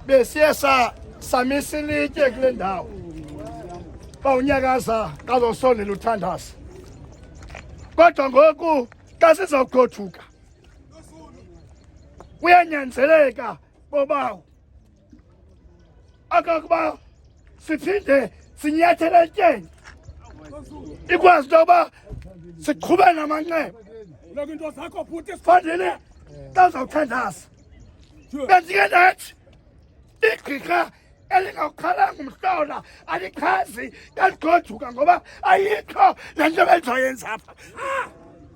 besiyesa samisilitye kule ndawo bawunyakaza kazosondela uthandaza kodwa ngoku xa sizawugothuka kuyanyanzeleka bobawo akakuba siphinde sinyathele etyeni ikwazi into yoba siqhube namanxeba fandile xa uzawuthandaza bendike ndathi igqirha elingawukhalanga umhlola alichazi kaligoduka ngoba ayikho le nto belizoyenza apha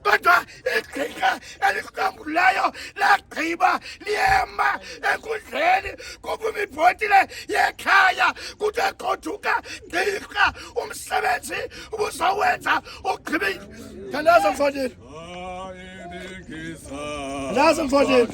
kodwa igqirha elikugangulayo lagqiba liyema enkundleni kuphuma ibhotile yekhaya kuthi egoduka gqirha umsebenzi ubuzowenza ugqibile thandaza mfondini thandaza mfondini